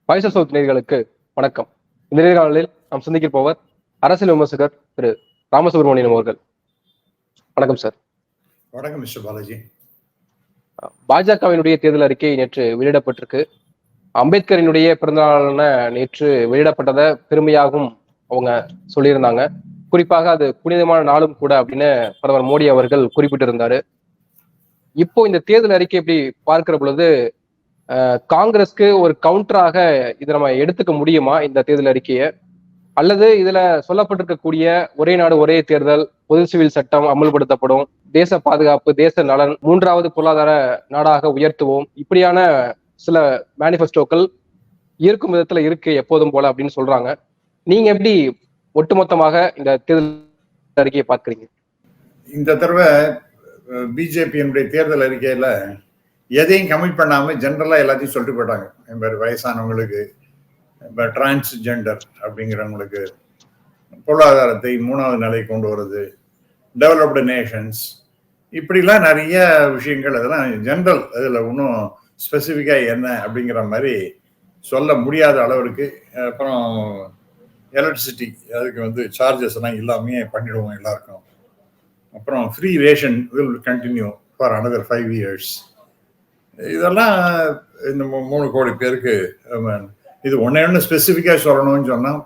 Voice of south நேயர்களுக்கு வணக்கம். இந்த நேர்காணலில் நாம் சந்திக்க போவர் அரசியல் விமர்சகர் திரு ராமசுப்ரமணியன் அவர்கள். வணக்கம் சார். வணக்கம் மிஸ்டர் பாலாஜி. பாஜகவினுடைய தேர்தல் அறிக்கை நேற்று வெளியிடப்பட்டிருக்கு. அம்பேத்கரினுடைய பிறந்தநாளான நேற்று வெளியிடப்பட்டதை பெருமையாகவும் அவங்க சொல்லியிருந்தாங்க. குறிப்பாக அது புனிதமான நாளும் கூட அப்படின்னு பிரதமர் மோடி அவர்கள் குறிப்பிட்டிருந்தாரு. இப்போ இந்த தேர்தல் அறிக்கை எப்படி பார்க்கிற பொழுது காங்கிரஸ்க்கு ஒரு கவுண்டராக இதை நம்ம எடுத்துக்க முடியுமா இந்த தேர்தல் அறிக்கையை? அல்லது இதுல சொல்லப்பட்டிருக்கக்கூடிய ஒரே நாடு ஒரே தேர்தல், பொது சிவில் சட்டம் அமல்படுத்தப்படும், தேச பாதுகாப்பு, தேச நலன், மூன்றாவது பொருளாதார நாடாக உயர்த்துவோம், இப்படியான சில மேனிஃபெஸ்டோக்கள் இருக்கும் விதத்துல இருக்கு எப்போதும் போல அப்படின்னு சொல்றாங்க. நீங்க எப்படி ஒட்டுமொத்தமாக இந்த தேர்தல் அறிக்கையை பார்க்குறீங்க? இந்த தடவை பிஜேபியினுடைய தேர்தல் அறிக்கையில எதையும் கமிட் பண்ணாம ஜென்ரலா எல்லாத்தையும் சொல்லிட்டு போயிட்டாங்க. வயசானவங்களுக்கு, டிரான்ஸ்ஜெண்டர் அப்படிங்கிறவங்களுக்கு பொருளாதாரத்தை 3வது நிலை கொண்டு வருது, டெவலப்டு நேஷன்ஸ், இப்படிலாம் நிறைய விஷயங்கள் அதெல்லாம் ஜென்ரல். அதில் இன்னும் ஸ்பெசிஃபிக்கா என்ன அப்படிங்கிற மாதிரி சொல்ல முடியாத அளவிற்கு. அப்புறம் எலக்ட்ரிசிட்டி, அதுக்கு சார்ஜஸ் எல்லாம் எல்லாமே பண்ணிடுவோம் எல்லாருக்கும். அப்புறம் free ration will continue for another 5 years. இதெல்லாம் இந்த 3 கோடி பேருக்கு இது ஒன்று ஸ்பெசிஃபிக்காக சொல்லணும்னு சொன்னால்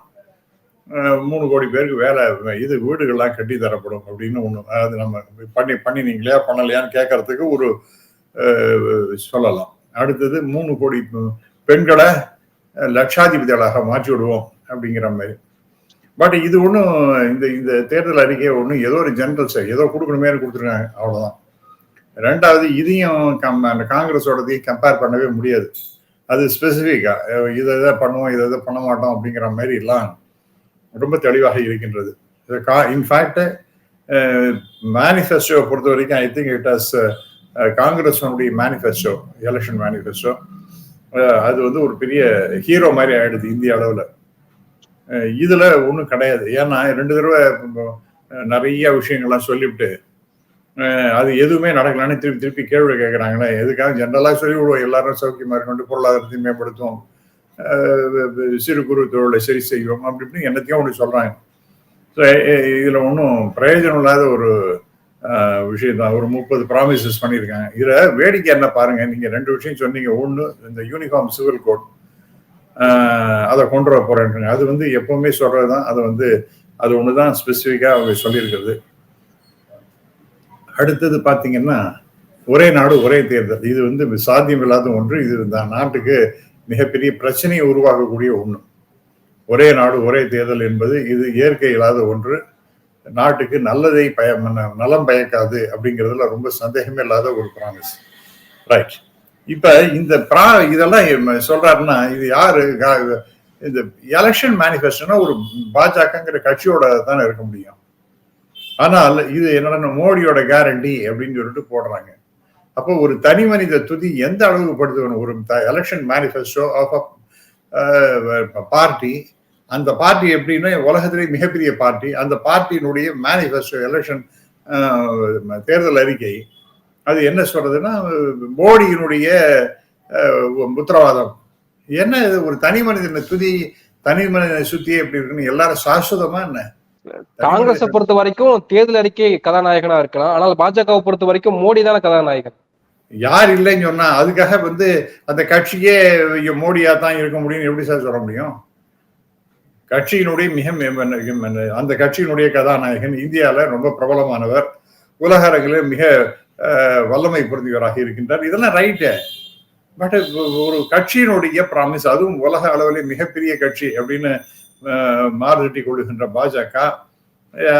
3 கோடி பேருக்கு வேலை, இது வீடுகள்லாம் கட்டி தரப்படும் அப்படின்னு ஒன்று. அது நம்ம பண்ணினீங்களா பண்ணலையான்னு கேட்கறதுக்கு ஒரு சொல்லலாம். அடுத்தது 3 கோடி பெண்களை லட்சாதிபதிகளாக மாற்றி விடுவோம் அப்படிங்கிற மாதிரி. பட் இது ஒன்றும் இந்த தேர்தல் அறிக்கையை ஒன்றும் ஏதோ ஒரு ஜெனரல் ஏதோ கொடுக்கணுமே கொடுத்துருக்காங்க, அவ்வளோதான். ரெண்டாவது, இதையும் அந்த காங்கிரஸோடதையும் கம்பேர் பண்ணவே முடியாது. அது ஸ்பெசிஃபிக்கா இதை பண்ணுவோம், இதை பண்ண மாட்டோம் அப்படிங்கிற மாதிரி எல்லாம் ரொம்ப தெளிவாக இருக்கின்றது. இன்ஃபேக்ட் மேனிஃபெஸ்டோவை பொறுத்த வரைக்கும் ஐ திங்க் இட் ஹஸ் காங்கிரஸோடைய மேனிஃபெஸ்டோ, எலெக்ஷன் மேனிஃபெஸ்டோ, அது ஒரு பெரிய ஹீரோ மாதிரி ஆயிடுது இந்திய அளவில். இதுல ஒன்றும் கிடையாது. ஏன்னா 2 தடவை நிறைய விஷயங்கள்லாம் சொல்லிவிட்டு அது எதுவுமே நடக்கலான்னு திருப்பி கேள்வி கேட்குறாங்களே, எதுக்காக ஜென்ரலாக சொல்லி விடுவோம் எல்லாரும் சௌக்கியமா இருக்கணும், பொருளாதாரத்தை மேம்படுத்துவோம், சிறு குறு தொழிலை சரி செய்வோம், அப்படி இப்படின்னு என்னத்தையும் ஒன்று சொல்றாங்க. ஸோ இதுல ஒன்றும் பிரயோஜனம் இல்லாத ஒரு விஷயம் தான். ஒரு 30 ப்ராமிசஸ் பண்ணியிருக்காங்க. இதுல வேடிக்கை என்ன பாருங்க, நீங்க 2 விஷயம் சொன்னீங்க. ஒன்று, இந்த யூனிஃபார்ம் சிவில் கோட் அதை கொண்டு வர போறேன். அது எப்பவுமே சொல்றதுதான். அது ஒண்ணுதான் ஸ்பெசிஃபிக்கா அவங்க சொல்லியிருக்கிறது. அடுத்தது பாத்தீங்கன்னா ஒரே நாடு ஒரே தேர்தல். இது சாத்தியம் இல்லாத ஒன்று. இது நாட்டுக்கு மிகப்பெரிய பிரச்சனையை உருவாக்கக்கூடிய ஒண்ணு. ஒரே நாடு ஒரே தேர்தல் என்பது இது இயற்கை இல்லாத ஒன்று. நாட்டுக்கு நல்லதை நலம் பயக்காது அப்படிங்கிறதுல ரொம்ப சந்தேகமே இல்லாத ஒரு ப்ராமிஸ். ரைட். இப்ப இதெல்லாம் சொல்றாருன்னா இது யாரு? இந்த எலெக்ஷன் மேனிஃபெஸ்டோனா ஒரு பாஜகங்கிற கட்சியோட தானே இருக்க முடியும். ஆனால் இது என்னன்னா மோடியோட கேரண்டி அப்படின்னு சொல்லிட்டு போடுறாங்க. அப்போ ஒரு தனி மனித துதி எந்த அளவுக்கு படுத்துக்கணும்? ஒரு எலெக்ஷன் மேனிஃபெஸ்டோ ஆஃப் பார்ட்டி. அந்த பார்ட்டி எப்படின்னா உலகத்திலேயே மிகப்பெரிய பார்ட்டி. அந்த பார்ட்டியினுடைய மேனிஃபெஸ்டோ, எலெக்ஷன் தேர்தல் அறிக்கை, அது என்ன சொல்றதுன்னா மோடியினுடைய உத்தரவாதம். என்ன இது? ஒரு தனி மனிதனை துதி, தனி மனிதனை சுத்தியே எப்படி இருக்குன்னு எல்லாரும் சாஸ்வதமா என்ன? காங்கிரஸை பொறுத்த வரைக்கும் தேர்தல் அறிக்கை கதாநாயகனா இருக்கலாம். ஆனால் பாஜகவை பொறுத்த வரைக்கும் மோடி தானே கதாநாயகன். யார் இல்லைன்னு சொன்னா அதுக்காக அந்த கட்சியே மோடியா தான் இருக்க முடியும் எப்படி சார் சொல்ல முடியும்? கட்சியினுடைய அந்த கட்சியினுடைய கதாநாயகன் இந்தியால ரொம்ப பிரபலமானவர், உலக அரங்கில் மிக வல்லமை பொருந்தியவராக இருக்கின்றார். இதெல்லாம் ரைட்டு. பட் ஒரு கட்சியினுடைய ப்ராமிஸ், அதுவும் உலக அளவிலே மிகப்பெரிய கட்சி அப்படின்னு மாறுதட்டி கொள்ளுகின்ற பாஜக,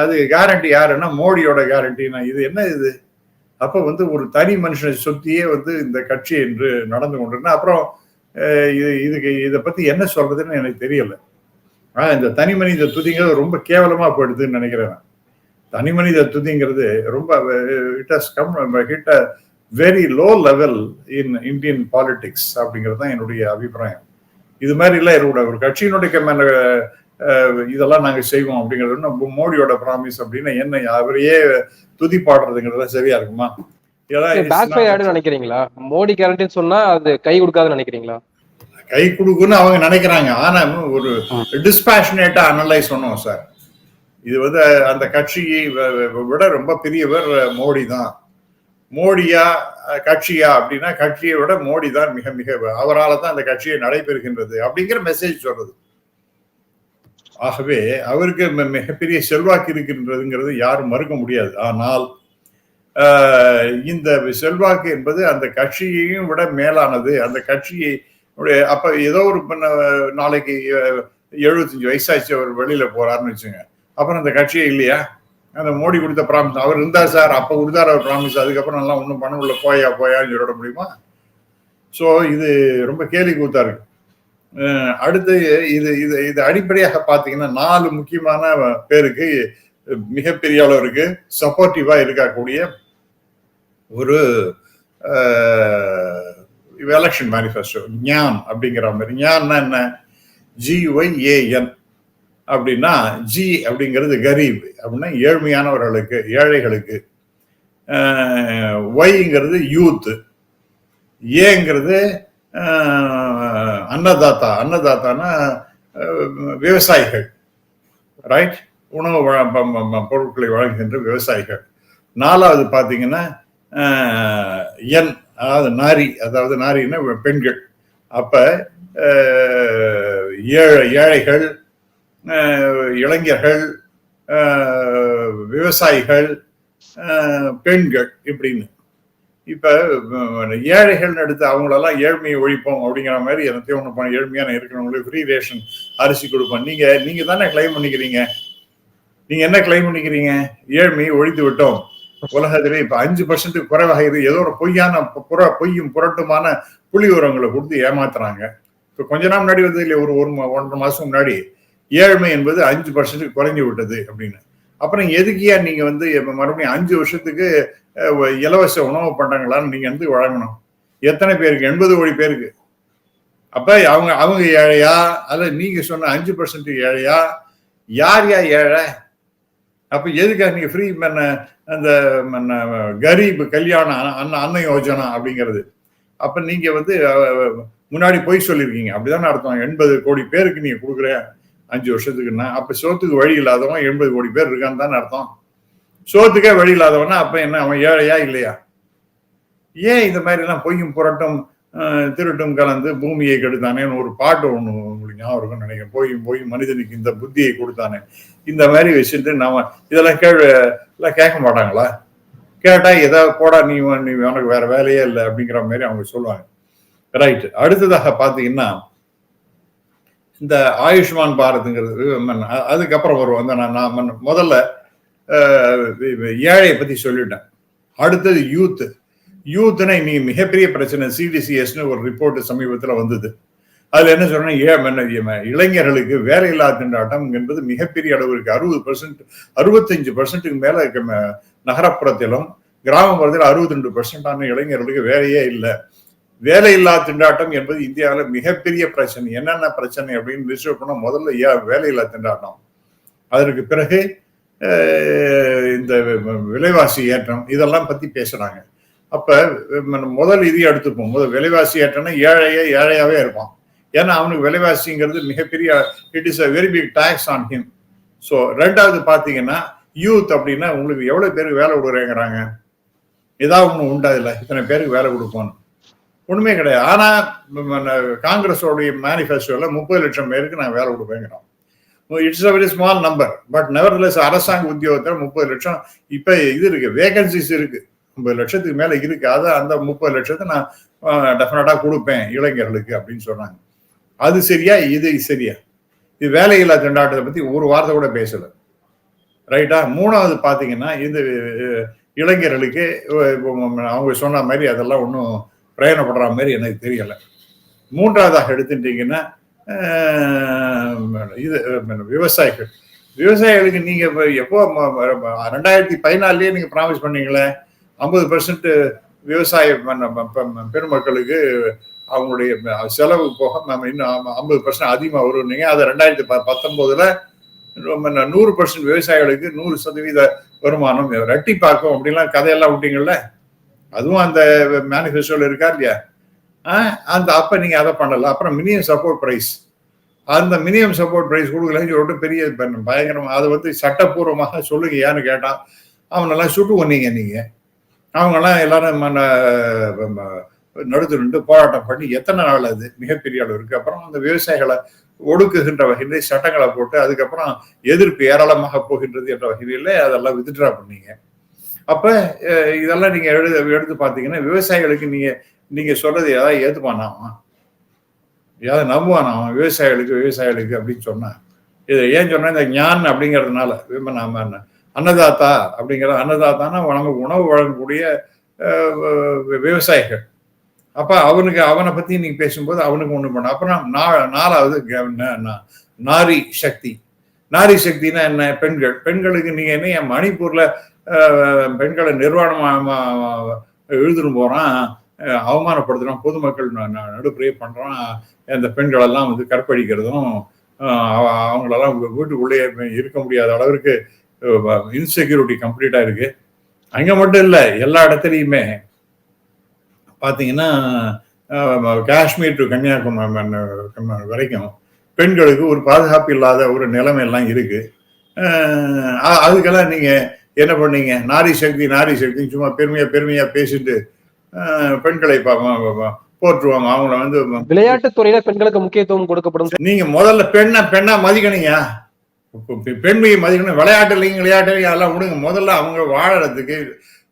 அது கேரண்டி யாருன்னா மோடியோட கேரண்டினா இது என்ன இது? அப்ப ஒரு தனி மனுஷனை சுத்தியே இந்த கட்சி என்று நடந்து கொண்டிருந்தா அப்புறம் இதை பத்தி என்ன சொல்றதுன்னு எனக்கு தெரியல. இந்த தனி மனித துதிங்கிறது ரொம்ப கேவலமா போயிடுதுன்னு நினைக்கிறேன். தனி மனித துதிங்கிறது ரொம்ப it has come hit a very low level in Indian politics அப்படிங்கிறது தான் என்னுடைய அபிப்பிராயம். இது மாதிரி இல்லை ஒரு கட்சியினுடைய இதெல்லாம் நாங்க செய்வோம் அப்படிங்கிறது மோடியோட ப்ராமிஸ் அப்படின்னு என்ன அவரையே துதி பாடுறதுங்கிறத சரியா இருக்குமா? நினைக்கிறீங்களா? மோடி கேரண்டின்னு சொன்னா அது கை கொடுக்காதுன்னு நினைக்கிறீங்களா? கை கொடுக்குன்னு அவங்க நினைக்கிறாங்க. ஆனா ஒரு டிஸ்பேஷனேட்டா அனலைஸ் பண்ணுவோம் சார். இது வந்து அந்த கட்சியை விட ரொம்ப பெரியவர் மோடி தான். மோடியா கட்சியா அப்படின்னா கட்சியை விட மோடி தான் மிக மிக, அவரால் தான் அந்த கட்சியை நடைபெறுகின்றது அப்படிங்கிற மெசேஜ் சொல்றது. ஆகவே அவருக்கு மிகப்பெரிய செல்வாக்கு இருக்கின்றதுங்கிறது யாரும் மறுக்க முடியாது. ஆனால் இந்த செல்வாக்கு என்பது அந்த கட்சியையும் விட மேலானது. அந்த கட்சியை அப்ப ஏதோ ஒரு நாளைக்கு 75 வயசாச்சு அவர் வெளியில போறாருன்னு வச்சுங்க, அப்புறம் அந்த கட்சியே இல்லையா? அந்த மோடி கொடுத்த ப்ராமிஸ், அவர் இருந்தார் சார், அப்ப கொடுத்தாரு அவர் ப்ராமிஸ், அதுக்கப்புறம் நல்லா ஒன்றும் பண்ண உள்ள போயான்னு சொல்லிட முடியுமா? ஸோ இது ரொம்ப கேலி கூத்தா இருக்கு. அடுத்து இது இது இது அடிப்படையாக பார்த்தீங்கன்னா 4 முக்கியமான பேருக்கு மிகப்பெரிய அளவிற்கு சப்போர்ட்டிவா இருக்கக்கூடிய ஒரு எலெக்ஷன் மேனிஃபெஸ்டோ. ஞான் அப்படிங்கிற மாதிரி. ஞான்னா என்ன? GYAN அப்படின்னா, ஜி அப்படிங்கிறது கரீப் அப்படின்னா ஏழ்மையானவர்களுக்கு, ஏழைகளுக்கு. ஒய்ங்கிறது யூத். ஏங்கிறது அன்னதாத்தா. அன்னதாத்தானா விவசாயிகள், ரைட்? உணவு பொருட்களை வழங்குகின்ற விவசாயிகள். 4வது பார்த்தீங்கன்னா என், அதாவது நாரி, அதாவது நாரின்னா பெண்கள். அப்ப ஏழைகள், இளைஞர்கள், விவசாயிகள், பெண்கள் இப்படின்னு. இப்ப ஏழைகள் எடுத்து அவங்களெல்லாம் ஏழ்மையை ஒழிப்போம் அப்படிங்கிற மாதிரி எனத்தையும் ஒண்ணு பண்ண, ஏழ்மையான இருக்கிறவங்களுக்கு ஃப்ரீ ரேஷன் அரிசி கொடுப்போம். நீங்க தானே கிளைம் பண்ணிக்கிறீங்க. நீங்க என்ன கிளைம் பண்ணிக்கிறீங்க? ஏழ்மையை ஒழித்து விட்டோம். உலகத்திலே இப்ப 5% குறைவாக ஏதோ ஒரு பொய்யும் புரட்டுமான புள்ளி உரங்களை கொடுத்து ஏமாத்துறாங்க. இப்ப கொஞ்ச நாள் முன்னாடி வந்து இல்லையா, ஒரு 1.5 மாசம் முன்னாடி ஏழ்மை என்பது 5% குறைஞ்சு விட்டது அப்படின்னு. அப்புறம் எதுக்கியா நீங்க வந்து மறுபடியும் 5 வருஷத்துக்கு இலவச உணவு பண்டங்களான்னு நீங்க வந்து வழங்கணும்? எத்தனை பேருக்கு? 80 கோடி பேருக்கு. அப்ப அவங்க ஏழையா? அல்ல நீங்க சொன்ன 5% ஏழையா? யார் ஏழை? அப்ப எதுக்காக நீங்க ஃப்ரீ அந்த கரீப் கல்யாண அன்ன யோஜனா அப்படிங்கிறது? அப்ப நீங்க வந்து முன்னாடி போய் சொல்லியிருக்கீங்க, அப்படிதானே அர்த்தம்? 80 கோடி பேருக்கு நீங்க கொடுக்குற 5 வருஷத்துக்குன்னா, அப்ப சோத்துக்கு வழி இல்லாதவன் 80 கோடி பேர் இருக்கான்னு தானே அர்த்தம். சோத்துக்கே வழி இல்லாதவனா அப்ப என்ன, அவன் ஏழையா இல்லையா? ஏன் இந்த மாதிரி எல்லாம் பொய்யும் புரட்டும் திருட்டும் கலந்து பூமியை கெடுத்தானேன்னு ஒரு பாட்டு ஒண்ணு உங்களுக்கு ஞாபகம் இருக்குன்னு நினைக்கிறேன். பொய்யும் மனிதனுக்கு இந்த புத்தியை கொடுத்தானே. இந்த மாதிரி வச்சுட்டு நாம இதெல்லாம் கேட்க மாட்டாங்களா? கேட்டா ஏதாவது போடா நீ உனக்கு வேற வேலையே இல்லை அப்படிங்கிற மாதிரி அவங்க சொல்லுவாங்க. ரைட். அடுத்ததாக பாத்தீங்கன்னா இந்த ஆயுஷ்மான் பாரத்ங்கிறது, அதுக்கப்புறம் வருவோம். நான் முதல்ல ஏழையை பத்தி சொல்லிட்டேன். அடுத்தது யூத்னா இன்னைக்கு மிகப்பெரிய பிரச்சனை. CDCSன்னு ஒரு ரிப்போர்ட் சமீபத்துல வந்தது. அதுல என்ன சொல்றேன்னா, இளைஞர்களுக்கு வேலையில்லா திண்டாட்டம் என்பது மிகப்பெரிய அளவிற்கு 60%, 65%க்கு மேல நகரப்புறத்திலும் கிராமப்புறத்தில் 62% இளைஞர்களுக்கு வேலையே இல்லை. வேலையில்லா திண்டாட்டம் என்பது இந்தியாவில் மிகப்பெரிய பிரச்சனை. என்னென்ன பிரச்சனை அப்படின்னு ரிசர்வ் பண்ண, முதல்ல வேலையில்லா திண்டாட்டம், அதற்கு பிறகு இந்த விலைவாசி ஏற்றம், இதெல்லாம் பத்தி பேசுறாங்க. அப்ப முதல் இது எடுத்துப்போம். முதல் விலைவாசி ஏற்றம்னா ஏழையாவே இருப்பான். ஏன்னா அவனுக்கு விலைவாசிங்கிறது மிகப்பெரிய, it is a very big tax on him. So 2வது பாத்தீங்கன்னா யூத் அப்படின்னா உங்களுக்கு எவ்வளவு பேருக்கு வேலை கொடுக்குறேங்கிறாங்க? ஏதாவது ஒண்ணு உண்டா? இல்லை இத்தனை பேருக்கு வேலை கொடுப்போம், ஒண்ணுமே கிடையாது. ஆனா காங்கிரஸோடைய மேனிஃபெஸ்டோல 30 லட்சம் பேருக்கு நான் வேலை கொடுப்பேங்கிறோம். It's a very small number. But nevertheless அரசாங்க உத்தியோகத்தில் 30 லட்சம் இப்ப இது இருக்கு, வேகன்சிஸ் இருக்கு, 50 லட்சத்துக்கு மேல இருக்கு. அதை அந்த 30 லட்சத்தை நான் டெஃபினட்டா கொடுப்பேன் இளைஞர்களுக்கு அப்படின்னு சொன்னாங்க. அது சரியா? இது சரியா? இது வேலையில்லா திண்டாட்டத்தை பத்தி ஒரு வார்த்தை கூட பேசல. ரைட்டா? 3வது பாத்தீங்கன்னா இது இளைஞர்களுக்கு அவங்க சொன்ன மாதிரி அதெல்லாம் ஒன்றும் பிரயோஜனப்படுற மாதிரி எனக்கு தெரியல. 3வதாக எடுத்துட்டீங்கன்னா இது விவசாயிகளுக்கு நீங்க எப்போ 2014 நீங்க ப்ராமிஸ் பண்ணீங்களே 50% விவசாய பெருமக்களுக்கு அவங்களுடைய செலவு போக இன்னும் 50% அதிகமாக வருவீங்க. அதை 2019 100% விவசாயிகளுக்கு 100% வருமானம் ரெட்டிப்பாக்கும் அப்படின்லாம் கதையெல்லாம் விட்டீங்கல்ல. அதுவும் அந்த மேனிஃபெஸ்டோல இருக்கா இல்லையா? அந்த அப்ப நீங்க அதை பண்ணல. அப்புறம் மினிமம் சப்போர்ட் பிரைஸ், அந்த மினிமம் சப்போர்ட் பிரைஸ் கொடுக்கலன்னு சொல்லிட்டு பெரிய பயங்கரமா அதை வந்து சட்டப்பூர்வமாக சொல்லுங்கயான்னு கேட்டான். அவனெல்லாம் சுட்டு கொன்னீங்க நீங்க. அவங்கெல்லாம் எல்லாரும் நடுத்து நின்று போராட்டம் பண்ணி எத்தனை நாள் அது மிகப்பெரிய அளவு இருக்கு. அப்புறம் அந்த விவசாயிகளை ஒடுக்குகின்ற வகையிலே சட்டங்களை போட்டு அதுக்கப்புறம் எதிர்ப்பு ஏராளமாக போகின்றது என்ற வகையிலே அதெல்லாம் வித்ட்ரா பண்ணீங்க. அப்ப இதெல்லாம் நீங்க எடுத்து பார்த்தீங்கன்னா விவசாயிகளுக்கு நீங்க சொல்றது ஏதாவது ஏத்துப்பானாமா, ஏதாவது நம்புவானாமா விவசாயிகளுக்கு அப்படின்னு சொன்னா. இதை ஏன் சொன்னா இந்த ஞான் அப்படிங்கிறதுனால நாம அன்னதாத்தா அப்படிங்கிற அன்னதாத்தானா நமக்கு உணவு வழங்கக்கூடிய விவசாயிகள். அப்ப அவனை பத்தி நீங்க பேசும்போது அவனுக்கு ஒண்ணு பண்ண. அப்புறம் 4வது நாரி சக்தி. நாரி சக்தினா என்ன? பெண்களுக்கு நீங்க என்ன மணிப்பூர்ல பெண்களை நிர்வாணமா எழுதுன்னு போறான், அவமானப்படுத்துறான், பொதுமக்கள் நடுப்புறையே பண்றான், அந்த பெண்கள் எல்லாம் வந்து கற்பழிக்கிறதும் அவங்களெல்லாம் வீட்டுக்குள்ளேயே இருக்க முடியாத அளவிற்கு இன்செக்யூரிட்டி கம்ப்ளீட்டா இருக்கு. அங்க மட்டும் இல்ல, எல்லா இடத்துலயுமே பாத்தீங்கன்னா காஷ்மீர் டு கன்னியாகுமரி வரைக்கும் பெண்களுக்கு ஒரு பாதுகாப்பு இல்லாத ஒரு நிலைமை எல்லாம் இருக்கு. அதுக்கெல்லாம் நீங்க என்ன பண்ணீங்க? நாரி சக்தி சும்மா பெருமையா பேசிட்டு பெண்களை போற்றுவாங்க. அவங்கள வந்து விளையாட்டுத்துறையில பெண்களுக்கு முக்கியத்துவம் கொடுக்கப்படும். நீங்க முதல்ல பெண்ணா மதிக்கணுங்க, பெண்மையை மதிக்கணும். விளையாட்டுலையும் அதெல்லாம் விடுங்க. முதல்ல அவங்க வாழறதுக்கு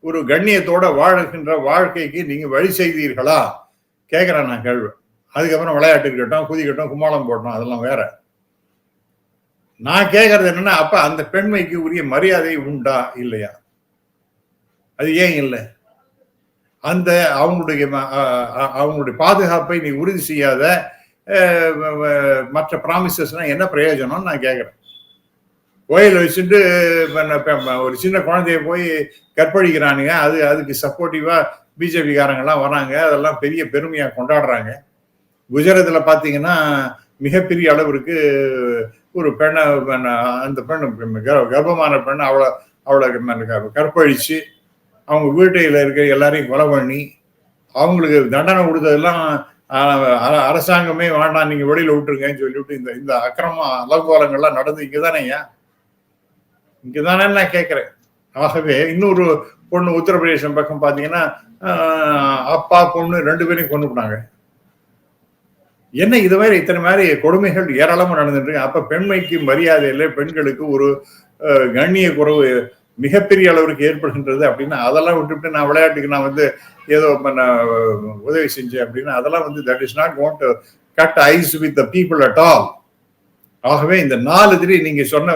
ஒரு கண்ணியத்தோட வாழுகின்ற வாழ்க்கைக்கு நீங்க வழி செய்தீர்களா கேட்கிறேன் நான் கேள்வி. அதுக்கப்புறம் விளையாட்டு இருக்கட்டும், குதிக்கட்டும், கும்மாளம் போட்டோம், அதெல்லாம் வேற. நான் கேட்கறது என்னன்னா, அப்ப அந்த பெண்மைக்கு உரிய மரியாதை உண்டா இல்லையா? அது ஏன் இல்லை? அந்த அவங்களுடைய பாதுகாப்பை நீ உறுதி செய்யாத மற்ற ப்ராமிசஸ்னா என்ன பிரயோஜனம் நான் கேட்கிறேன். கோயில வச்சுட்டு ஒரு சின்ன குழந்தைய போய் கற்பழிக்கிறானுங்க, அதுக்கு சப்போர்ட்டிவா பிஜேபி காரங்கெல்லாம் வராங்க, அதெல்லாம் பெரிய பெருமையா கொண்டாடுறாங்க. குஜராத்ல பாத்தீங்கன்னா மிகப்பெரிய அளவிற்கு ஒரு பெண்ணை, அந்த பெண் கர்ப்பமான பெண்ணை அவளை கற்பழிச்சு அவங்க வீட்டையில இருக்க எல்லாரையும் கொலை பண்ணி அவங்களுக்கு தண்டனை கொடுத்ததெல்லாம் அரசாங்கமே வேண்டாம், நீங்க வெளியில விட்டுருங்கன்னு சொல்லிவிட்டு இந்த அக்கிரம அலங்கோலங்கள்லாம் நடந்து இங்கதானே நான் கேட்கிறேன். ஆகவே இன்னொரு பொண்ணு உத்தரப்பிரதேசம் பக்கம் பாத்தீங்கன்னா அப்பா பொண்ணு 2 பேரையும் கொண்டுட்டாங்க. என்ன இது மாதிரி இத்தனை மாதிரி கொடுமைகள் ஏராளமா நடந்துட்டு இருக்கு. அப்ப பெண்மைக்கு மரியாதை இல்லை, பெண்களுக்கு ஒரு கண்ணிய குறைவு மிகப்பெரிய அளவிற்கு ஏற்படுகின்றது அப்படின்னா அதெல்லாம் விட்டுவிட்டு நான் விளையாட்டுக்கு நான் வந்து ஏதோ உதவி செஞ்சேன் அப்படின்னா அதெல்லாம் வந்து that is not going to cut ice with the people at all. ஆகவே இந்த 4 நீங்க சொன்ன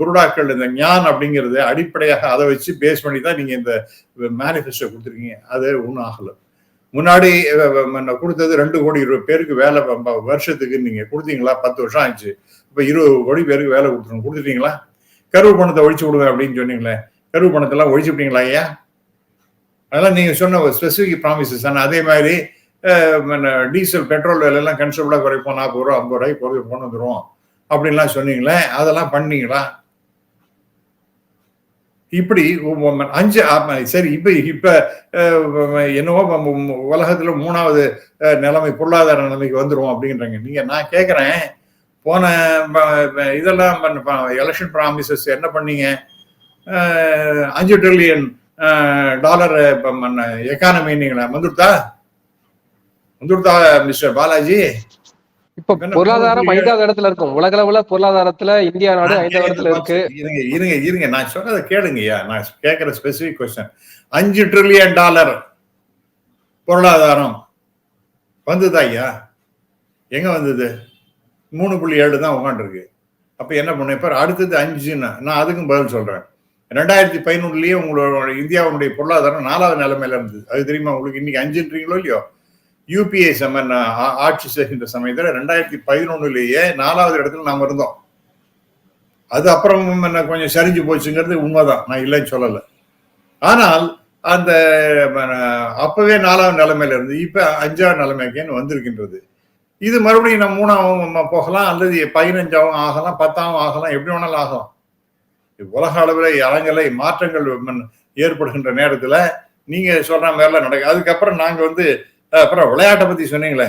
புருடாக்கள் இந்த ஞான் அப்படிங்கிறது அடிப்படையாக அதை வச்சு பேஸ் பண்ணி தான் நீங்க இந்த மேனிஃபெஸ்டோ கொடுத்துருக்கீங்க. அது ஒன்றும் ஆகல. முன்னாடி கொடுத்தது 2 கோடி பேருக்கு வேலை வருஷத்துக்கு நீங்க கொடுத்தீங்களா? 10 வருஷம் ஆயிடுச்சு. இப்ப 20 கோடி பேருக்கு வேலை கொடுத்துட்டீங்களா? கருவு பணத்தை ஒழிச்சு விடுவேன் அப்படின்னு சொன்னீங்களே, கருவு பணத்தெல்லாம் ஒழிச்சு விட்டீங்களா ஐயா? அதெல்லாம் நீங்க சொன்ன ஸ்பெசிபிக் ப்ராமிசஸ். ஆனால் அதே மாதிரி டீசல் பெட்ரோல் விலை எல்லாம் கன்சல்டா குறைப்போம், 40 ரூபா 50 ரூபாய்க்கு கொண்டு வந்துடும் அப்படின்லாம் சொன்னீங்களே, அதெல்லாம் பண்ணீங்களா? இப்படி 5 சரி. இப்ப என்னவோ உலகத்துல 3வது நிலைமை பொருளாதார நிலைமைக்கு வந்துடும் அப்படின்றாங்க. நான் கேட்கிறேன், போன இதெல்லாம் எலெக்ஷன் ப்ராமிசஸ் என்ன பண்ணீங்க? $5 trillion எக்கானமி நீங்களா வந்துடுதா மிஸ்டர் பாலாஜி? இப்ப பொருளாதாரம் 5வது இடத்துல இருக்கும். உலக அளவுல பொருளாதாரத்துல இந்தியா நாடு 5வது இடத்துல இருக்கு. இருங்க நான் சொல்றதை கேளுங்கய்யா. நான் கேட்கிற ஸ்பெசிபிக் கொஸ்டின், $5 trillion பொருளாதாரம் வந்ததா ஐயா? எங்க வந்தது? 3.7 தான் உட்காந்துருக்கு. அப்ப என்ன பண்ண? இப்ப அடுத்தது 5ன்னா நான் அதுக்கும் பதில் சொல்றேன். 2011லயே உங்களோட இந்தியாவுடைய பொருளாதாரம் 4வது நிலைமையில இருந்தது. அது தெரியுமா உங்களுக்கு? இன்னைக்கு 5ன்றீங்களோ இல்லையோ? யூபிஏ ஆட்சி செய்கின்ற சமயத்துல 2011லயே 4வது இடத்துல நாம இருந்தோம். அது அப்புறம் கொஞ்சம் சரிஞ்சு போச்சுங்கிறது உண்மைதான், நான் இல்லைன்னு சொல்லல. ஆனால் அந்த அப்பவே 4வது நிலைமையில இருந்து இப்ப 5வது நிலைமைக்குன்னு வந்திருக்கின்றது. இது மறுபடியும் நம்ம 3ஆவும் போகலாம், அல்லது 15ஆவும் ஆகலாம், 10ஆவும் ஆகலாம், எப்படி வேணாலும் ஆகலாம். உலக அளவில் அலங்கலை மாற்றங்கள் ஏற்படுகின்ற நேரத்துல நீங்க சொல்ற மாதிரிலாம் நடக்கும். அதுக்கப்புறம் நாங்க வந்து அப்புறம் விளையாட்டை பத்தி சொன்னீங்களே,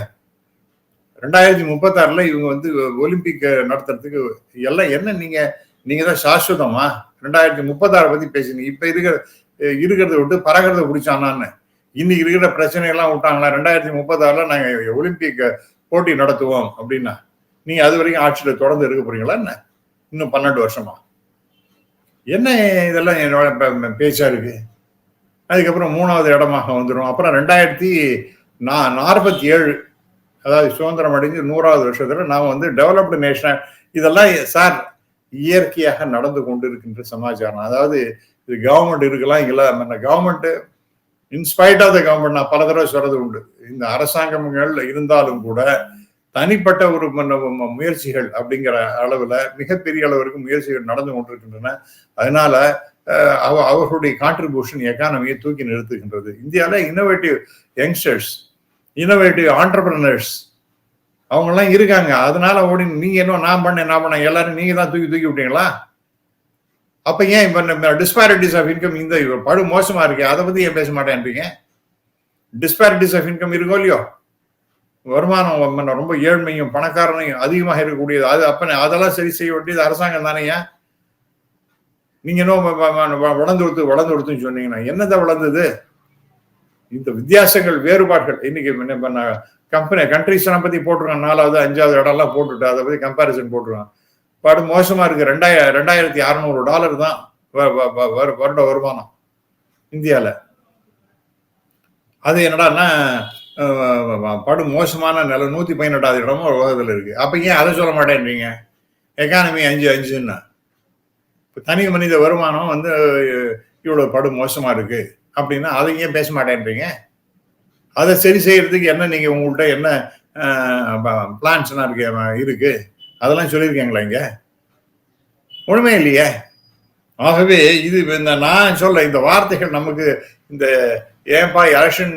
2036 இவங்க வந்து ஒலிம்பிக் நடத்துறதுக்கு எல்லாம் என்ன நீங்க தான் சாஸ்வதமா 2036 பத்தி பேசுனீங்க. இப்ப இருக்கிறத விட்டு பறக்கிறத பிடிச்சானான்னு இன்னைக்கு இருக்கிற பிரச்சனை எல்லாம் விட்டாங்களா? 2036 நாங்க ஒலிம்பிக் போட்டி நடத்துவோம் அப்படின்னா நீங்க அது வரைக்கும் ஆட்சியில தொடர்ந்து இருக்க போறீங்களா என்ன? இன்னும் 12 வருஷமா? என்ன இதெல்லாம் என்னோட பேச்சா இருக்கு. அதுக்கப்புறம் 3வது இடமாக வந்துடும். அப்புறம் 2047 அதாவது சுதந்திரம் அடைஞ்சு 100வது வருஷத்துல நாம வந்து டெவலப்டு நேஷன். இதெல்லாம் சார் இயற்கையாக நடந்து கொண்டு இருக்கின்ற சமாச்சாரம். அதாவது இது கவர்மெண்ட் இருக்கலாம், இல்ல government in spite of the government நான் பல தடவை சொல்றது உண்டு. இந்த அரசாங்கங்கள் இருந்தாலும் கூட தனிப்பட்ட ஒரு முயற்சிகள் அப்படிங்கிற அளவுல மிகப்பெரிய அளவிற்கு முயற்சிகள் நடந்து கொண்டிருக்கின்றன. அதனால அவர்களுடைய கான்ட்ரிபியூஷன் எக்கானமியை தூக்கி நிறுத்துகின்றது. இந்தியாவில் இன்னோவேட்டிவ் யங்ஸ்டர்ஸ், இன்னோவேட்டிவ் ஆண்டர்பிரினர்ஸ் அவங்க எல்லாம் இருக்காங்க. அதனால ஓடி நீங்க என்ன நான் பண்ண எல்லாரும் நீங்க தான் தூக்கி விட்டீங்களா? அப்ப ஏன் இப்ப டிஸ்பாரிட்டிஸ் ஆஃப் இன்கம் இந்த படு மோசமா இருக்கு, அதை பத்தி ஏன் பேச மாட்டேன்றீங்க? டிஸ்பாரிட்டிஸ் ஆஃப் இன்கம் இருக்கோ இல்லையோ, வருமானம் ரொம்ப ஏழ்மையும் பணக்காரனையும் அதிகமாக இருக்கக்கூடியது, அது அப்ப அதெல்லாம் சரி செய்ய வேண்டியது அரசாங்கம் தானேயா? நீங்க என்ன வளர்ந்து சொன்னீங்கன்னா என்னதான் வளர்ந்தது? இந்த வித்தியாசங்கள் வேறுபாடுகள் இன்னைக்கு கண்ட்ரிஸ் பத்தி போட்டிருக்காங்க. 4வது 5வது இடம்லாம் போட்டுட்டு அதை பத்தி கம்பாரிசன் போட்டிருக்காங்க. படு மோசமா இருக்கு. $2600 தான் வருட வருமானம் இந்தியால. அது என்னடான்னா படு மோசமான நிலை 118வது இடமும் உலகத்துல இருக்கு. அப்ப ஏன் அதை சொல்ல மாட்டேன்றீங்க? எக்கானமி 5 தனி மனித வருமானம் வந்து இவ்வளவு படு மோசமா இருக்கு அப்படின்னா அதை ஏன் பேச மாட்டேன்றீங்க? அதை சரி செய்யறதுக்கு என்ன நீங்க உங்கள்கிட்ட என்ன பிளான்ஸ் எல்லாம் இருக்கு அதெல்லாம் சொல்லியிருக்கீங்களா? இங்க ஒண்ணுமே இல்லையே. ஆகவே இது நான் சொல்ல இந்த வார்த்தைகள் நமக்கு இந்த ஏன்பா எலெக்ஷன்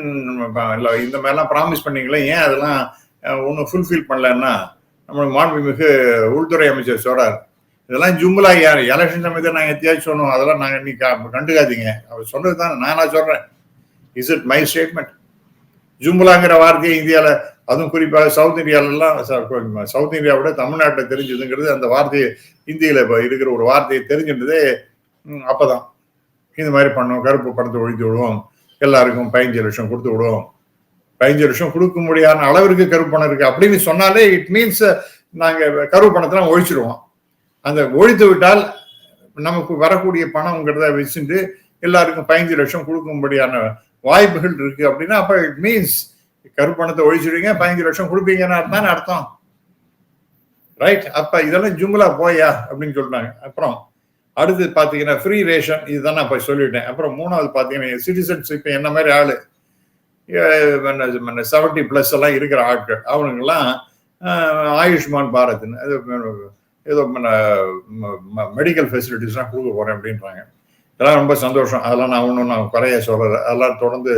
இந்த மாதிரிலாம் ப்ராமிஸ் பண்ணீங்களே, ஏன் அதெல்லாம் ஒன்றும் ஃபுல்ஃபில் பண்ணலன்னா நம்ம மாண்புமிகு உள்துறை அமைச்சர் சொல்றாரு, இதெல்லாம் ஜும்லா எலெக்ஷன் சமயத்தை நாங்கள் எத்தியாச்சும் சொன்னோம், அதெல்லாம் நாங்கள் இன்னைக்கு கண்டுக்காதீங்க. அவர் சொன்னது தான் நானா சொல்றேன். Is it my statement? ஜும்லாங்கிற வார்த்தையை இந்தியாவில், அதுவும் குறிப்பாக சவுத் இந்தியாவிலாம், சவுத் இந்தியாவோட தமிழ்நாட்டை தெரிஞ்சதுங்கிறது அந்த வார்த்தையை இந்தியில இருக்கிற ஒரு வார்த்தையை தெரிஞ்சிருந்ததே அப்பதான். இந்த மாதிரி பண்ணோம், கருப்பு பணத்தை ஒழித்து விடுவோம், எல்லாருக்கும் 15 லட்சம் கொடுத்து விடுவோம், 15 லட்சம் கொடுக்க முடியாத அளவிற்கு கருப்பு பணம் இருக்கு அப்படின்னு சொன்னாலே இட் மீன்ஸ் நாங்க கருப்பு பணத்தை ஒழிச்சிடுவோம். அந்த ஒழித்து விட்டால் நமக்கு வரக்கூடிய பணம்ங்கிறத வச்சுட்டு எல்லாருக்கும் 15 லட்சம் கொடுக்கும்படியான வாய்ப்புகள் இருக்கு அப்படின்னா அப்ப இட் மீன்ஸ் கருப்பணத்தை ஒழிச்சிடுவீங்க, 15 லட்சம் கொடுப்பீங்கன்னு தானே அர்த்தம், ரைட்? அப்ப இதெல்லாம் ஜும்லா போயா அப்படின்னு சொல்றாங்க. அப்புறம் அடுத்து பாத்தீங்கன்னா ஃப்ரீ ரேஷன், இதுதான் நான் இப்ப சொல்லிட்டேன். அப்புறம் 3வது பாத்தீங்கன்னா சிட்டிசன்ஸ், இப்ப என்ன மாதிரி ஆளு 70+ எல்லாம் இருக்கிற ஆட்கள், அவனுங்கெல்லாம் ஆயுஷ்மான் பாரத்னு ஏதோ மெடிக்கல் ஃபெசிலிட்டிஸ்லாம் கொடுக்க போறேன் அப்படின்றாங்க. இதெல்லாம் ரொம்ப சந்தோஷம். அதெல்லாம் நான் குறைய சொல்றேன். அதெல்லாம் தொடர்ந்து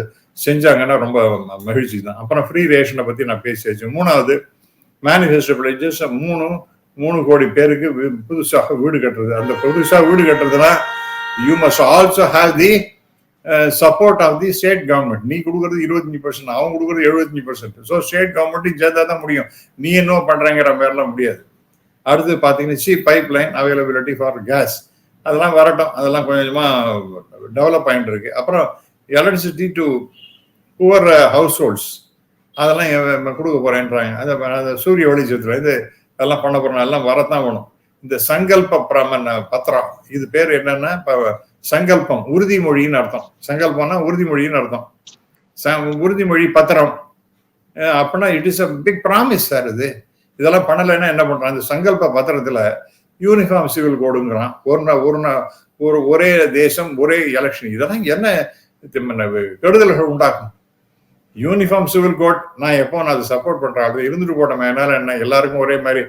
செஞ்சாங்கன்னா ரொம்ப மகிழ்ச்சி தான். அப்புறம் ஃப்ரீ ரேஷனை பத்தி நான் பேசியாச்சு. 3வது மேனிஃபெஸ்டோ பிளேஜஸ் 3 கோடி பேருக்கு புதுசாக வீடு கட்டுறது. அந்த புதுசா வீடு கட்டுறதுனா you must also have the support of the state government. நீ கொடுக்கறது 25%, அவங்க கொடுக்கறது 75%. ஸோ ஸ்டேட் கவர்மெண்ட்டையும் சேர்த்தா தான் முடியும். நீ என்ன பண்றங்கிற மாதிரிலாம் முடியாது. அடுத்து பாத்தீங்கன்னா cheap pipe line availability for gas, அதெல்லாம் வரட்டும், அதெல்லாம் கொஞ்சமா டெவலப் ஆகிட்டு இருக்கு. அப்புறம் electricity to poor households, அதெல்லாம் கொடுக்க போறேன்றாங்க. அதை சூரிய வெளிச்சத்துல இது அதெல்லாம் பண்ண போறோம், எல்லாம் வரத்தான் வேணும். இந்த சங்கல்ப பத்திரம், இது பேர் என்னன்னா சங்கல்பம், உறுதிமொழின்னு அர்த்தம். சங்கல்பம்னா உறுதிமொழின்னு அர்த்தம். உறுதிமொழி பத்திரம் அப்படின்னா it is a big promise sir. இதெல்லாம் பண்ணலைன்னா என்ன பண்றான்? இந்த சங்கல்ப பத்திரத்துல யூனிஃபார்ம் சிவில் கோடுங்கிறான், ஒரே தேசம் ஒரே எலெக்ஷன். இதெல்லாம் என்ன கெடுதல்கள் உண்டாக்கும்? யூனிஃபார்ம் சிவில் கோட் நான் எப்போ நான் அதை சப்போர்ட் பண்றேன், அது இருந்துட்டு போட்டோம். என்னால என்ன எல்லாருக்கும் ஒரே மாதிரி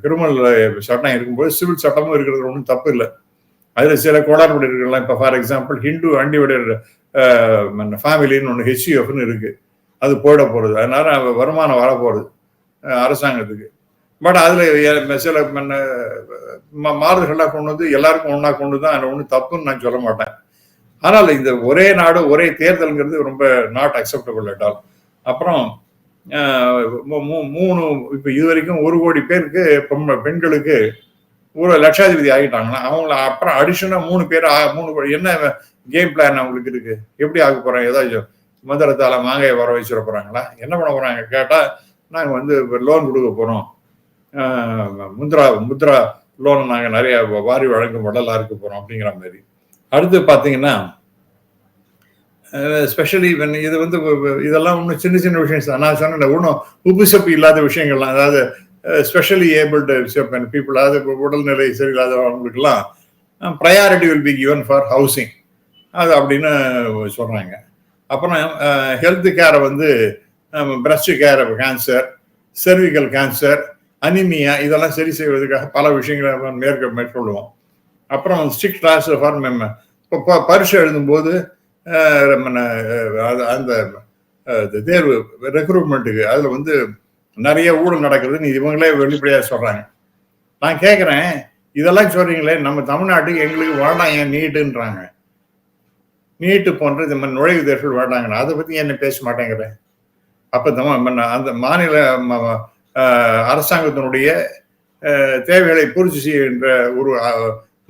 கிரிமினல் சட்டம் இருக்கும்போது சிவில் சட்டமும் இருக்கிறது ஒன்றும் தப்பு இல்லை. அதுல சில கோளாறுபடி இருக்கலாம். இப்போ ஃபார் எக்ஸாம்பிள் ஹிந்து அன்டிவைடட் ஃபேமிலின்னு ஒன்று HUFன்னு இருக்கு, அது போயிட போறது. அதனால வருமானம் வர போறது அரசாங்கத்துக்கு. பட் அதுல சில மாறுதல்கள்லாம் கொண்டு வந்து எல்லாருக்கும் ஒன்னா கொண்டு தான் ஒன்றும் தப்புன்னு நான் சொல்ல மாட்டேன். ஆனால் இந்த ஒரே நாடு ஒரே தேர்தல்ங்கிறது ரொம்ப நாட் அக்செப்டபிள் அட் ஆல். அப்புறம் மூணு இப்ப இது வரைக்கும் 1 கோடி பேருக்கு பெண்களுக்கு ஒரு லட்சாதிபதி ஆகிட்டாங்கன்னா அவங்கள அப்புறம் அடிஷனா 3 பேர் 3 கோடி என்ன கேம் பிளான் அவங்களுக்கு இருக்கு? எப்படி ஆக போறாங்க? ஏதாச்சும் மந்திரத்தால மாங்காயை வர வச்சிட போறாங்களா? என்ன பண்ண போறாங்க கேட்டா, நாங்க வந்து லோன் கொடுக்க போறோம், முத்ரா லோன் நாங்க நிறைய வாரி வழங்கும் வள்ளலா இருக்க போறோம் அப்படிங்கிற மாதிரி. அடுத்து பாத்தீங்கன்னா ஸ்பெஷலி இது வந்து இதெல்லாம் ஒன்றும் சின்ன சின்ன விஷயம் தான். நான் சொன்ன ஒன்றும் உப்பு சப்பு இல்லாத விஷயங்கள்லாம், அதாவது ஸ்பெஷலி ஏபிள்டு பீப்புள், அதாவது உடல்நிலை சரியில்லாதவங்களுக்கெல்லாம் priority will be given for housing, அது அப்படின்னு சொல்றாங்க. அப்புறம் ஹெல்த் கேரை வந்து breast care, cancer, cervical cancer, anaemia இதெல்லாம் சரி செய்வதற்காக பல விஷயங்களை மேற்கொள்வோம். அப்புறம் ஸ்ட்ரிக்ட் கிளாஸ் ஃபார் இப்போ பரீட்சை எழுதும்போது அந்த தேர்வு ரெக்ரூட்மெண்ட்டுக்கு அதுல வந்து நிறைய ஊழல் நடக்குதுன்னு இவங்களே வெளிப்படையா சொல்றாங்க. நான் கேட்கிறேன், இதெல்லாம் சொல்றீங்களே, நம்ம தமிழ்நாட்டுக்கு எங்களுக்கு வேண்டாம் ஏன் நீட்டுன்றாங்க, நீட்டு போன்ற இந்த மாதிரி நுழைவு தேர்வுகள் வேண்டாங்க, அதை பத்தி என்ன பேச மாட்டேங்கிறேன். அப்ப அந்த மாநில அரசாங்கத்தினுடைய தேவைகளை பூர்த்தி செய்கின்ற ஒரு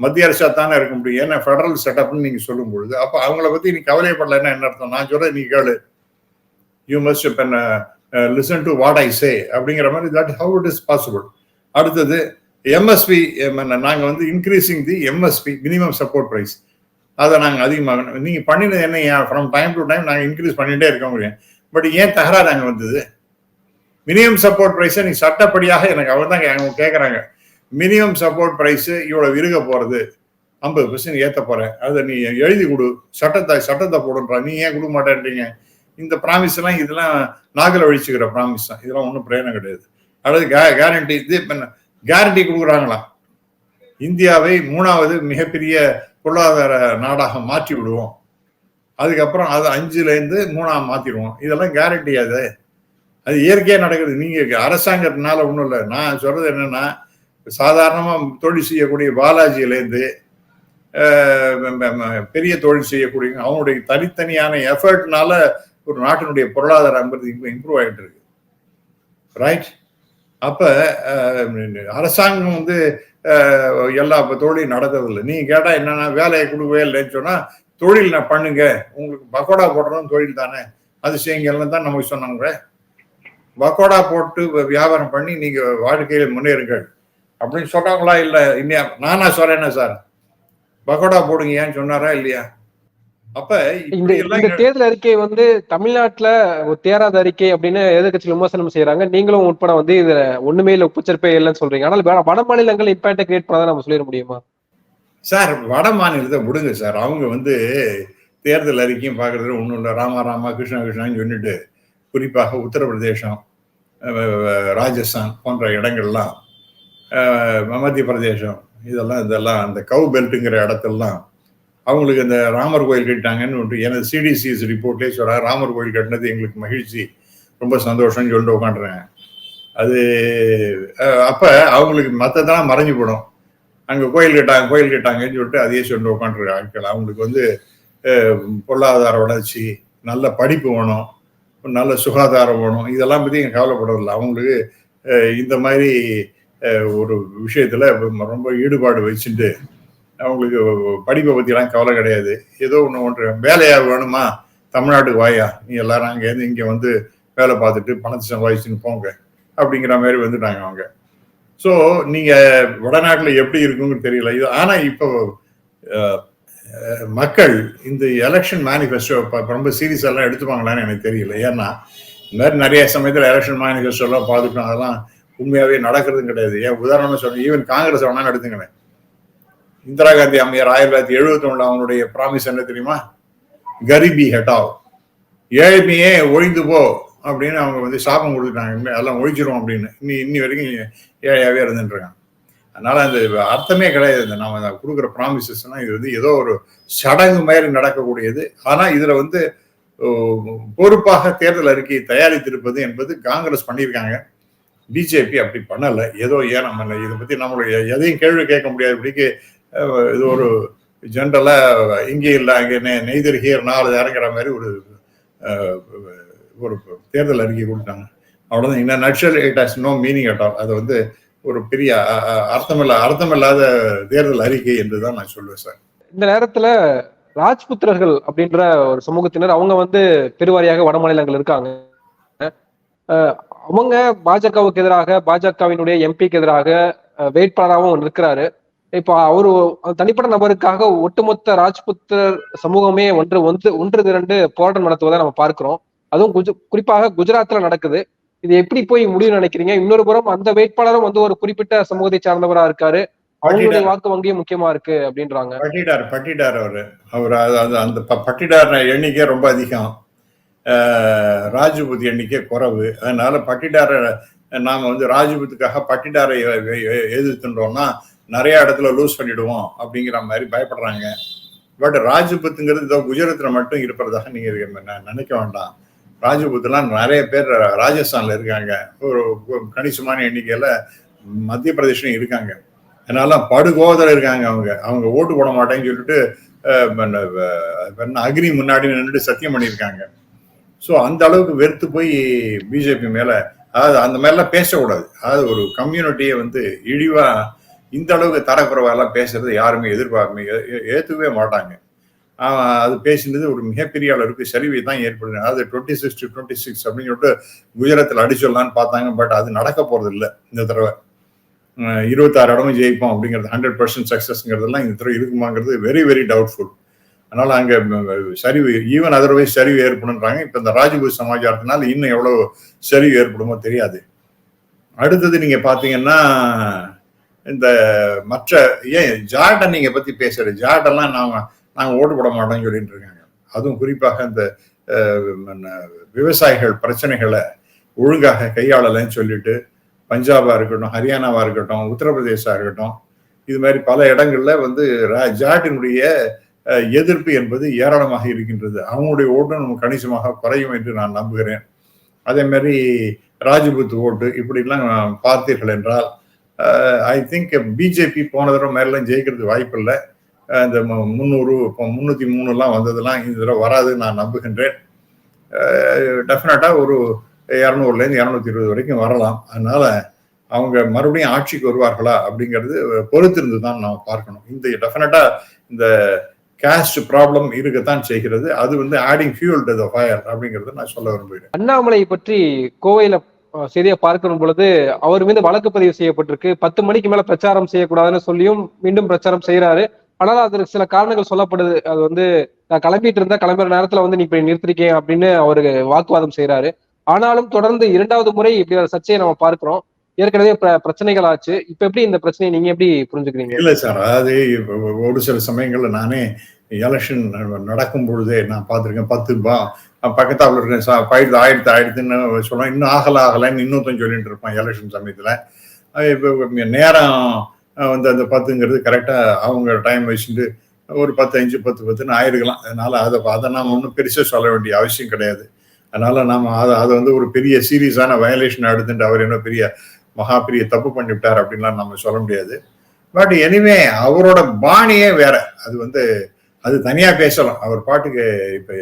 மத்திய அரசா தானே இருக்க முடியும். ஏன்னா ஃபெடரல் செட்டப்னு நீங்க சொல்லும் பொழுது அப்ப அவங்கள பத்தி நீ கவலைப்படலைன்னா என்ன அர்த்தம்? நான் சொல்றேன் நீ கேளு, you must listen to what I say அப்படிங்கிற மாதிரி, that how it is possible. அடுத்தது எம்எஸ்பி, நாங்க வந்து increasing the MSP, minimum support price, அதை நாங்க அதிகமாக நீங்க பண்ணினது என்ன? ஃப்ரம் டைம் டு டைம் நாங்க இன்க்ரீஸ் பண்ணிட்டே இருக்க முடியும். பட் ஏன் தகராறு அங்க வந்தது? மினிமம் சப்போர்ட் பிரைஸை நீ சட்டப்படியாக, எனக்கு அவர் தான் கேட்கறாங்க, மினிமம் சப்போர்ட் பிரைஸ் இவ்வளவு இருக்க போறது, 50% ஏத்த போறேன், அதை நீ எழுதி கொடு, சட்டத்தை போடுன்றா, நீ ஏன் கொடுக்க மாட்டேன்றீங்க? இந்த ப்ராமிஸ் எல்லாம் இதெல்லாம் நாகல ஒழிச்சுக்கிற ப்ராமிஸ் தான், இதெல்லாம் ஒன்றும் பிரயோஜனம் கிடையாது. அதாவது கேரண்டி, இது கேரண்டி கொடுக்குறாங்களாம், இந்தியாவை 3வது மிகப்பெரிய பொருளாதார நாடாக மாற்றி விடுவோம், அதுக்கப்புறம் அது 5லேருந்து 3ஆ மாத்திடுவோம், இதெல்லாம் கேரண்டி. அது இயற்கையா நடக்குது. நீங்க அரசாங்கத்தினால ஒண்ணும் இல்லை. நான் சொல்றது என்னன்னா, சாதாரணமா தொழில் செய்யக்கூடிய பாலாஜியிலேருந்து பெரிய தொழில் செய்யக்கூடிய அவங்களுடைய தனித்தனியான எஃபர்ட்னால ஒரு நாட்டினுடைய பொருளாதாரம் இம்ப்ரூவ் ஆகிட்டு இருக்கு, ரைட்? அப்ப அரசாங்கம் வந்து எல்லா தொழிலும் நடக்கிறதில்லை. நீங்க கேட்டா என்னன்னா, வேலையை கொடுக்கவே இல்லைன்னு சொன்னா, தொழில் நான் பண்ணுங்க, உங்களுக்கு பக்கோடா போடுறதும் தொழில் தானே, அது செய்யுங்கன்னு தான் நமக்கு சொன்னாங்க. பக்கோடா போட்டு வியாபாரம் பண்ணி நீங்க வாழ்க்கையில முன்னேறுங்கள் அப்படின்னு சொல்றாங்களா? இல்ல இல்லையா? நானா சொல்றேன்னா சார், பக்கோடா போடுங்க ஏன்னு சொன்னாரா இல்லையா? அப்ப இந்த தேர்தல் அறிக்கை வந்து தமிழ்நாட்டுல ஒரு தேராத அறிக்கை அப்படின்னு எதிர்கட்சி விமர்சனம் செய்யறாங்க. நீங்களும் உட்பட வந்து இதுல ஒண்ணுமே இல்ல, உப்புச்சற்பே இல்லைன்னு சொல்றீங்க. ஆனால் வட மாநிலங்கள் இம்பாக்ட கிரியேட் பண்ணாதான் நம்ம சொல்லிட முடியுமா சார்? வட மாநிலத்தை விடுங்க சார், அவங்க வந்து தேர்தல் அறிக்கையும் பாக்குறது ஒண்ணும் இல்லை, ராமா ராமா கிருஷ்ணா கிருஷ்ணான்னு சொல்லிட்டு குறிப்பாக உத்தரப்பிரதேசம், ராஜஸ்தான் போன்ற இடங்கள்லாம், மத்திய பிரதேசம், இதெல்லாம் அந்த கவு பெல்ட்டுங்கிற இடத்தெல்லாம் அவங்களுக்கு இந்த ராமர் கோயில் கட்டிட்டாங்கன்னு எனது சிடிசிஎஸ் ரிப்போர்ட்லேயே சொல்றாங்க, ராமர் கோயில் கட்டினது எங்களுக்கு மகிழ்ச்சி, ரொம்ப சந்தோஷம்னு சொல்லிட்டு உட்காந்துறேன். அது அப்ப அவங்களுக்கு மற்றதெல்லாம் மறைஞ்சு போடும். அங்க கோயில் கட்டாங்கன்னு சொல்லிட்டு அதையே சொல்லிட்டு உட்காந்துருக்க ஆட்கள். அவங்களுக்கு வந்து பொருளாதார வளர்ச்சி, நல்ல படிப்பு வேணும், நல்ல சுகாதாரம் வேணும், இதெல்லாம் பத்தி கவலைப்படுறதில்லை. அவங்களுக்கு இந்த மாதிரி ஒரு விஷயத்துல ரொம்ப ஈடுபாடு வச்சுட்டு அவங்களுக்கு படிப்பை பத்தி எல்லாம் கவலை கிடையாது. ஏதோ ஒன்று வேலையா வேணுமா, தமிழ்நாட்டுக்கு வாயா, நீ எல்லாரும் அங்கேருந்து இங்க வந்து வேலை பார்த்துட்டு பணத்தை சம்பாதிச்சுன்னு போங்க அப்படிங்கிற மாதிரி வந்துட்டாங்க அவங்க. ஸோ நீங்க வடநாட்டுல எப்படி இருக்குன்னு தெரியல. இது ஆனா இப்போ மக்கள் இந்த எலெக்ஷன் மேனிஃபெஸ்டோ ரொம்ப சீரியஸ் எல்லாம் எடுத்துப்பாங்களான்னு எனக்கு தெரியல. ஏன்னா இந்த மாதிரி நிறைய சமயத்தில் எலெக்ஷன் மேனிஃபெஸ்டோ எல்லாம் பார்த்துட்டோம், அதெல்லாம் உண்மையாவே நடக்கிறதும் கிடையாது. ஏன் உதாரணம் சொல்றேன், ஈவன் காங்கிரஸ் வேணாலும் எடுத்துங்களேன். இந்திரா காந்தி அம்மையார் 1971 அவனுடைய ப்ராமிஸ் என்ன தெரியுமா? கரிபி ஹட்டாவ், ஏழ்மையே ஒழிந்து போ அப்படின்னு அவங்க வந்து சாபம் கொடுத்துட்டாங்க, அதெல்லாம் ஒழிச்சிரும் அப்படின்னு. இன்னி வரைக்கும் ஏழையாவே இருந்துட்டு இருக்காங்க. அதனால அந்த அர்த்தமே கிடையாது நம்ம கொடுக்குற ப்ராமிசஸ்னா. இது வந்து ஏதோ ஒரு சடங்கு மாதிரி நடக்கக்கூடியது. ஆனா இதுல வந்து பொறுப்பாக தேர்தல் அறிக்கையை தயாரித்திருப்பது என்பது காங்கிரஸ் பண்ணியிருக்காங்க, பிஜேபி அப்படி பண்ணல. ஏதோ ஏன் நம்ம இதை பத்தி நம்மளுடைய எதையும் கேள்வி கேட்க முடியாது, இப்படிக்கு இது ஒரு ஜென்ரலா இங்கே இல்லை அங்கே நெய்தர் ஹியர் 4 இறங்குற மாதிரி ஒரு தேர்தல் அறிக்கை கொடுத்தாங்க. அவ்வளவுதான். In the nutshell it has no meaning at all. அது வந்து ஒரு பெரிய அர்த்தமில்லாத தேர்தல் அறிக்கை என்றுதான் நான் சொல்லுவேன் சார். இந்த நேரத்துல ராஜ்புத்திரர்கள் அப்படின்ற ஒரு சமூகத்தினர் அவங்க வந்து பெருவாரியாக வட மாநிலங்கள் இருக்காங்க. அவங்க பாஜகவுக்கு எதிராக பாஜகவினுடைய எம்பிக்கு எதிராக வேட்பாளராகவும் இருக்கிறாரு. இப்போ அவரு தனிப்பட்ட நபருக்காக ஒட்டுமொத்த ராஜ்புத்திரர் சமூகமே ஒன்று திரண்டு போராட்டம் நடத்துவதை நம்ம பார்க்கிறோம். அதுவும் குறிப்பாக குஜராத்ல நடக்குது. இது எப்படி போய் முடிவு நினைக்கிறீங்க? இன்னொரு புறம் அந்த வேட்பாளரும் வந்து ஒரு குறிப்பிட்ட சமூகத்தை சார்ந்தவரா இருக்காரு, அவங்களுடைய வாக்கு வங்கியும் முக்கியமா இருக்கு அப்படின்றாங்க. பட்டிடார் அவர் அந்த பட்டிடார் எண்ணிக்கை ரொம்ப அதிகம், ராஜபுத் எண்ணிக்கை குறைவு. அதனால பட்டிடார நாம வந்து ராஜபுத்துக்காக பட்டிடாரை எதிர்த்துட்டோம்னா நிறைய இடத்துல லூஸ் பண்ணிடுவோம் அப்படிங்கிற மாதிரி பயப்படுறாங்க. பட் ராஜபுத்துங்கிறது இதோ குஜராத்ல மட்டும் இருப்பதாக நீங்க நினைக்க வேண்டாம். ராஜபுத்லாம் நிறைய பேர் ராஜஸ்தான்ல இருக்காங்க, ஒரு கணிசமான எண்ணிக்கையில மத்திய பிரதேசம் இருக்காங்க. அதனால படுகோதல இருக்காங்க. அவங்க ஓட்டு போட மாட்டேன்னு சொல்லிட்டு அக்னி முன்னாடி நின்றுட்டு சத்தியம் பண்ணியிருக்காங்க. ஸோ அந்த அளவுக்கு வெறுத்து போய் பிஜேபி மேல, அதாவது அந்த மாதிரிலாம் பேசக்கூடாது. அதாவது ஒரு கம்யூனிட்டியை வந்து இழிவா இந்த அளவுக்கு தரக்குறைவாலாம் பேசுறது யாருமே ஏற்றுக்கவே மாட்டாங்க. அது பேசினது ஒரு மிகப்பெரிய அளவுக்கு சரிவை தான் ஏற்படுது. அதாவது 26-26 அப்படின்னு சொல்லிட்டு குஜராத்தில் அடிச்சிடலான்னு பார்த்தாங்க. பட் அது நடக்க போறது இல்லை. இந்த தடவை 26 இடமும் ஜெயிப்போம் அப்படிங்கிறது 100% சக்சஸ்ங்கிறதுலாம் இந்த தடவை இருக்குமாங்கிறது வெரி வெரி டவுட்ஃபுல். அதனால அங்க சரிவு, ஈவன் அதர்வைஸ் சரிவு ஏற்படுன்றாங்க. இப்ப இந்த ராஜபுத் சமாச்சாரத்தினால இன்னும் எவ்வளவு சரிவு ஏற்படுமோ தெரியாது. அடுத்தது நீங்க பாத்தீங்கன்னா இந்த மற்ற ஜாட்டை நீங்க பத்தி பேசுற ஜாட்டெல்லாம் நாங்க ஓட்டு போட மாட்டோம்னு சொல்லிட்டு இருக்காங்க. அதுவும் குறிப்பாக இந்த விவசாயிகள் பிரச்சனைகளை ஒழுங்காக கையாளலைன்னு சொல்லிட்டு பஞ்சாபா இருக்கட்டும், ஹரியானாவா இருக்கட்டும், உத்தரப்பிரதேசா இருக்கட்டும், இது மாதிரி பல இடங்கள்ல வந்து ஜாட்டினுடைய எதிர்ப்பு என்பது ஏராளமாக இருக்கின்றது. அவங்களுடைய ஓட்டு நம்ம கணிசமாக குறையும் என்று நான் நம்புகிறேன். அதே மாதிரி ராஜபுத் ஓட்டு இப்படிலாம் பார்த்தீர்கள் என்றால் ஐ திங்க் பிஜேபி போன தடவை மேலாம் ஜெயிக்கிறது வாய்ப்பு இல்லை. இந்த 300 303 வந்ததெல்லாம் இந்த தடவை வராதுன்னு நான் நம்புகின்றேன். டெஃபினட்டா ஒரு 200லேருந்து 220 வரைக்கும் வரலாம். அதனால அவங்க மறுபடியும் ஆட்சிக்கு வருவார்களா அப்படிங்கிறது பொறுத்திருந்து தான் நாம் பார்க்கணும். இந்த டெஃபினட்டா இந்த காஸ்ட் ப்ராப்ளம் இருக்கத்தான் செய்கிறது. அது வந்து adding fuel to the fire அப்படிங்கறத நான் சொல்ல விரும்புகிறேன். அண்ணாமலை பற்றி கோவையில செய்தியை பார்க்கும் பொழுது அவர் மீது வழக்கு பதிவு செய்யப்பட்டிருக்கு. 10 மணிக்கு மேல பிரச்சாரம் செய்யக்கூடாதுன்னு சொல்லியும் மீண்டும் பிரச்சாரம் செய்யறாரு. ஆனால் அதற்கு சில காரணங்கள் சொல்லப்படுது. அது வந்து நான் கிளம்பிட்டு இருந்தா கிளம்புற நேரத்துல வந்து நீ இப்ப நிறுத்திருக்கேன் அப்படின்னு அவருக்கு வாக்குவாதம் செய்யறாரு. ஆனாலும் தொடர்ந்து 2வது முறை இப்படி ஒரு சர்ச்சையை நம்ம பார்க்கிறோம். ஏற்கனவே பிரச்சனைகள் ஆச்சு. இப்ப எப்படி இந்த பிரச்சனையை நீங்க எப்படி புரிஞ்சுக்கிறீங்க? இல்ல சார், அதாவது ஒரு சில சமயங்கள்ல நானே எலெக்ஷன் நடக்கும் பொழுதே நான் பார்த்திருக்கேன். 10 பக்கத்தாப்புல இருக்கேன் ஆயிரத்துன்னு சொல்ல, இன்னும் ஆகலைன்னு இன்னொருத்தன் சொல்லிட்டு இருப்பான் எலெக்ஷன் சமயத்துல. இப்ப நேரம் வந்து அந்த 10ங்கிறது கரெக்டா அவங்க டைம் வச்சுட்டு ஒரு 10:05 10:10 ஆயிருக்கலாம். அதனால அதை நாம ஒன்றும் பெருசா சொல்ல வேண்டிய அவசியம் கிடையாது. அதனால நாம அதை வந்து ஒரு பெரிய சீரியஸான வயலேஷன் எடுத்துட்டு அவர் என்ன பெரிய தப்பு பண்ணிவிட்டார் அப்படின்லாம் நம்ம சொல்ல முடியாது. பட் எனிவே அவரோட பாணியே வேற. அது வந்து அது தனியா பேசலாம். அவர் பாட்டுக்கு இப்ப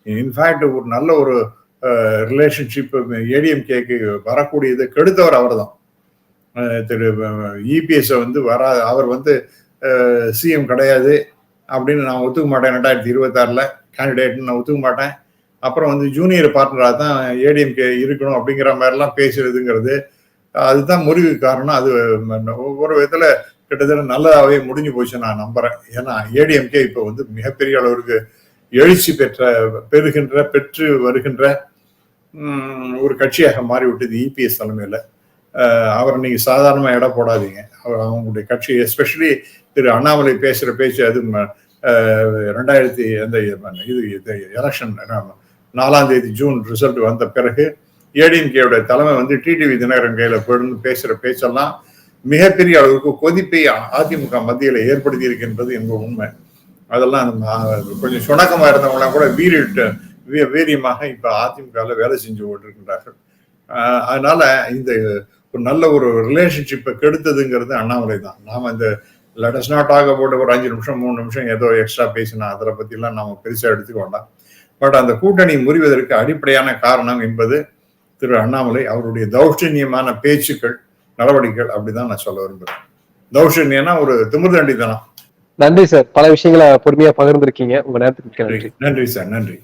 இன்ஃபேக்ட் ஒரு நல்ல ஒரு ரிலேஷன்ஷிப் ஏடிஎம்கேக்கு வரக்கூடியது கெடுத்தவர் அவர் தான். திரு இபிஎஸ் வந்து அவர் வந்து சிஎம் கிடையாது அப்படின்னு நான் ஒத்துக்க மாட்டேன். 2026 கேண்டிடேட்னு நான் ஒத்துக்க மாட்டேன். அப்புறம் வந்து ஜூனியர் பார்ட்னராக தான் ஏடிஎம்கே இருக்கணும் அப்படிங்கிற மாதிரிலாம் பேசுறதுங்கிறது அதுதான் முறிவுக்கு காரணம். அது ஒவ்வொரு விதத்துல கிட்டத்தட்ட நல்லதாகவே முடிஞ்சு போச்சு நான் நம்புறேன். ஏன்னா ஏடிஎம்கே இப்போ வந்து மிகப்பெரிய அளவுக்கு எழுச்சி பெற்று வருகின்ற ஒரு கட்சியாக மாறிவிட்டது இபிஎஸ் தலைமையில. அவரை நீங்க சாதாரணமா இடம் போடாதீங்க. அவங்களுடைய கட்சி எஸ்பெஷலி திரு அண்ணாமலை பேசுற பேச்சு அது 2000 எலெக்ஷன் 4ஆம் தேதி ஜூன் ரிசல்ட் வந்த பிறகு ஏடிஎம்கேயோட தலைமை வந்து டிடிவி தினகரன் கையில போயிருந்து பேசுற பேச்செல்லாம் மிகப்பெரிய அளவுக்கு கொதிப்பை அதிமுக மத்தியில ஏற்படுத்தி இருக்கின்றது என்பது உண்மை. அதெல்லாம் கொஞ்சம் சுணக்கமா இருந்தவங்களாம் கூட வீரியமாக இப்ப அதிமுகல வேலை செஞ்சு கொண்டிருக்கின்றார்கள். அதனால இந்த ஒரு நல்ல ஒரு ரிலேஷன்ஷிப்பை கெடுத்ததுங்கிறது அண்ணாமலை தான். நாம இந்த let us not talk about ஒரு 5 நிமிஷம் 3 நிமிஷம் ஏதோ எக்ஸ்ட்ரா பேசினா அதை பற்றிலாம் நாம பெருசாக எடுத்துக்க வேண்டாம். பட் அந்த கூட்டணி முறிவதற்கு அடிப்படையான காரணம் என்பது திரு அண்ணாமலை அவருடைய தௌர்ஷன்யமான பேச்சுக்கள், நடவடிக்கைகள், அப்படிதான் நான் சொல்ல விரும்புகிறேன். தௌர்ஷன்யம்னா ஒரு திமிர்தண்டித்தனம். நன்றி சார், பல விஷயங்களை பொறுமையா பகிர்ந்திருக்கீங்க. உங்க நேரத்துக்கு மிக்க நன்றி. நன்றி சார், நன்றி.